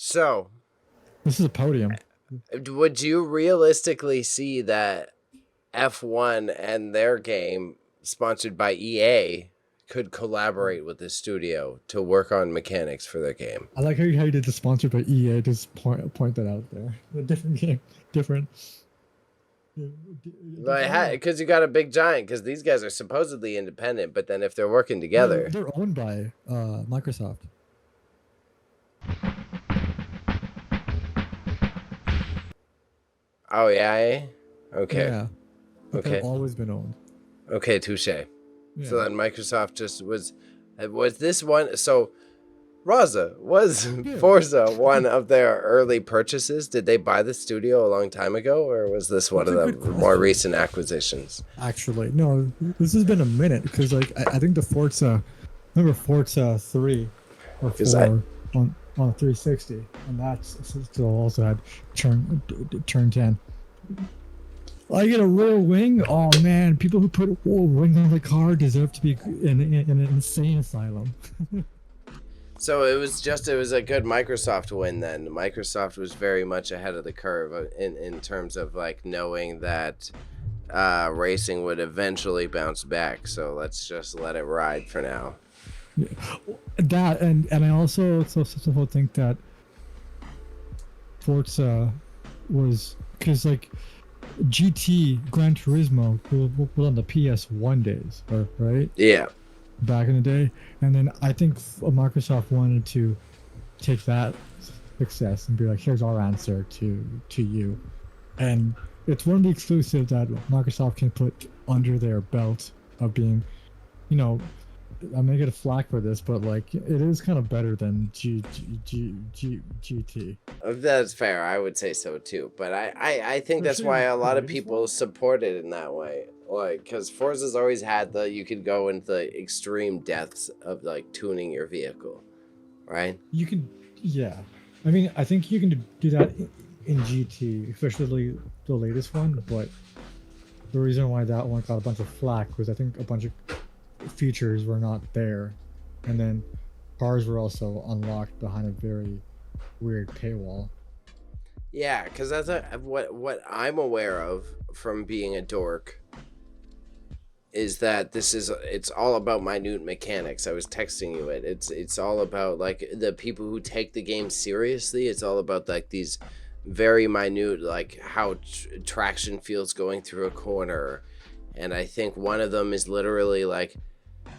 So, This is a podium. would you realistically see that F1 and their game, sponsored by EA, could collaborate with the studio to work on mechanics for their game? I like how you did the sponsored by EA. Just point that out there. A different game, different. Because you got a big giant, because these guys are supposedly independent, but then if they're working No, together. they're owned by Microsoft. Oh, yeah? Eh? Okay. Yeah, but Okay. they've always been owned. Okay, touche. Yeah. So then Microsoft just was this one. So Raza, was Forza one of their early purchases? Did they buy the studio a long time ago, or was this one That's of a the good more question. recent acquisitions? Actually, no. This has been a minute because, like, I think the Forza, remember Forza 3 or 'Cause 4 on 360, and that's still also had turn 10. I get a real wing. Oh man, people who put wings on the car deserve to be in an insane asylum. So it was a good Microsoft win then. Microsoft was very much ahead of the curve in terms of like knowing that racing would eventually bounce back. So let's just let it ride for now. Yeah. That and I also think that Forza was because like GT Gran Turismo was on the PS1 days, right? Yeah. Back in the day, and then I think Microsoft wanted to take that success and be like, here's our answer to you, and it's one of the exclusives that Microsoft can put under their belt of being, you know, I'm gonna get a flack for this, but like it is kind of better than GT. That's fair. I would say so too. But I think that's why Especially a the lot of latest people one. support it in that way. Like, because Forza's always had you could go into the extreme depths of like tuning your vehicle, right? You can, yeah. I mean, I think you can do that in GT, especially the latest one. But the reason why that one got a bunch of flack was I think a bunch of features were not there, and then cars were also unlocked behind a very weird paywall. Yeah, because that's what I'm aware of from being a dork is that it's all about minute mechanics. I was texting you it. It's all about like the people who take the game seriously. It's all about like these very minute, like how traction feels going through a corner, and I think one of them is literally like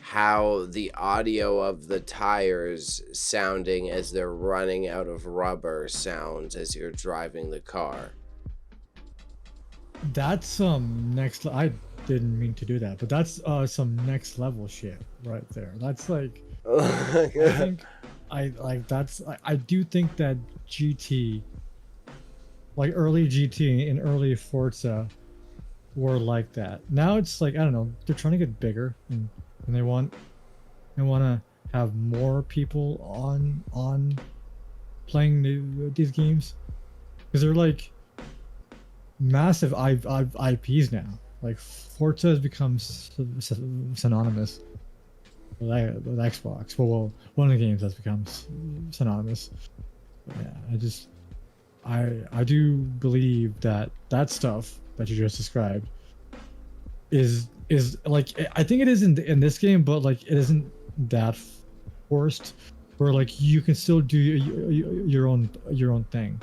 how the audio of the tires sounding as they're running out of rubber sounds as you're driving the car. That's some next. I didn't mean to do that, but that's some next level shit right there. That's like I think I like that's I do think that GT, like early GT and early Forza, were like that. Now it's like I don't know. They're trying to get bigger and they want to have more people on playing these games because they're like massive IPs now. Like Forza has become synonymous with Xbox. One of the games has become synonymous. Yeah, I do believe that that stuff that you just described is like I think it is in this game, but like it isn't that forced. Where like you can still do your own thing.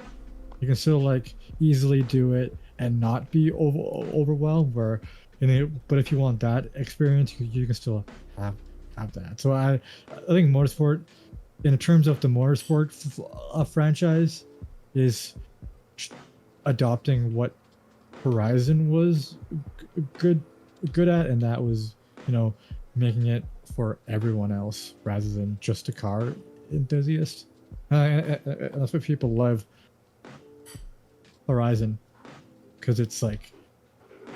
You can still like easily do it and not be overwhelmed. Where but if you want that experience, you can still have that. So I think motorsport, in terms of the motorsport franchise, is adopting what Horizon was good good at, and that was making it for everyone else rather than just a car enthusiast. That's what people love Horizon, because it's like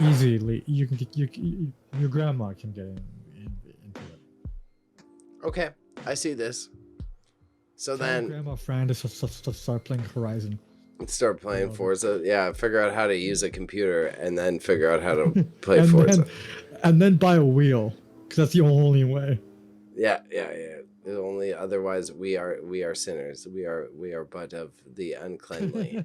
easily you can your grandma can get into it. Okay, I see this. So Tell your then grandma friend to start playing Horizon. start playing Love it. Forza. Yeah, figure out how to use a computer and then figure out how to play and Forza. then and then buy a wheel, because that's the only way. Yeah. Only otherwise we are sinners. We are but of the uncleanly.